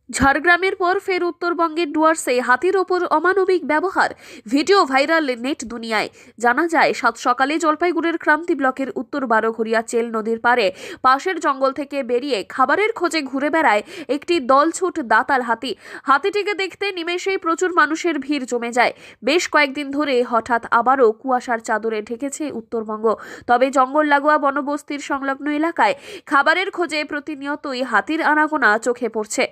ঝাড়গ্রামের পর ফের উত্তরবঙ্গের ডুয়ার্সে হাতির ওপর অমানবিক ব্যবহার, ভিডিও ভাইরাল নেট দুনিয়ায়। জানা যায়, সাত সকালে জলপাইগুড়ির ক্রান্তি ব্লকের উত্তর বারোঘরিয়া চেল নদীর পারে পাশের জঙ্গল থেকে বেরিয়ে খাবারের খোঁজে ঘুরে বেড়ায় একটি দলছুট দাতাল হাতি। হাতিটিকে দেখতে নিমেষেই প্রচুর মানুষের ভিড় জমে যায়। বেশ কয়েকদিন ধরে হঠাৎ আবারও কুয়াশার চাদরে ঢেকেছে উত্তরবঙ্গ। তবে জঙ্গল লাগোয়া বনবস্তির সংলগ্ন এলাকায় খাবারের খোঁজে প্রতিনিয়তই হাতির আনাগোনা চোখে পড়ছে।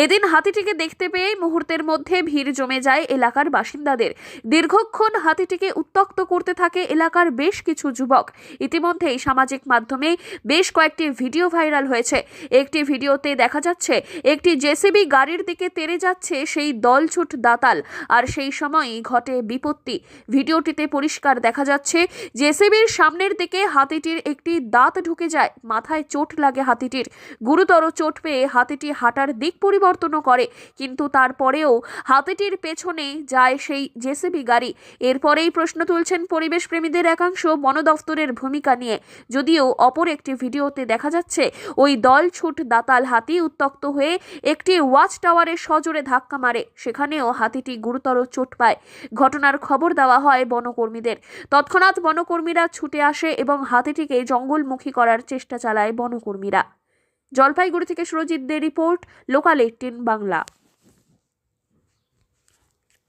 এদিন হাতিটিকে দেখতে পেয়ে মুহূর্তের মধ্যে ভিড় জমে যায় এলাকার বাসিন্দাদের। দীর্ঘক্ষণ হাতিটিকে উত্ত্যক্ত করতে থাকে এলাকার বেশ কিছু যুবক। ইতিমধ্যেই সামাজিক মাধ্যমে বেশ কয়েকটি ভিডিও ভাইরাল হয়েছে। একটি ভিডিওতে দেখা যাচ্ছে একটি জেসিবি গাড়ির দিকে তেড়ে যাচ্ছে সেই দলছুট দাতাল, আর সেই সময়ই ঘটে বিপত্তি। ভিডিওটিতে পরিষ্কার দেখা যাচ্ছে জেসিবির সামনের দিকে হাতিটির একটি দাঁত ঢুকে যায়। মাথায় চোট লাগে হাতিটির। গুরুতর চোট পেয়ে হাতিটি হাঁটার দিক পরিবর্তন করে, কিন্তু তারপরেও হাতিটির পেছনে যায় সেই জেসিবি গাড়ি। এরপরেই প্রশ্ন তুলছেন পরিবেশ প্রেমীদের একাংশ বন দফতরের ভূমিকা নিয়ে। যদিও অপর একটি ভিডিওতে দেখা যাচ্ছে ওই দলছুট দাতাল হাতি উত্ত্যক্ত হয়ে একটি ওয়াচ টাওয়ারে সজোরে ধাক্কা মারে। সেখানেও হাতিটি গুরুতর চোট পায়। ঘটনার খবর দেওয়া হয় বনকর্মীদের। তৎক্ষণাৎ বনকর্মীরা ছুটে আসে এবং হাতিটিকে জঙ্গলমুখী করার চেষ্টা চালায় বনকর্মীরা। জলপাইগুড়ি থেকে সুরজিৎ দে রিপোর্ট, লোকাল 18 বাংলা।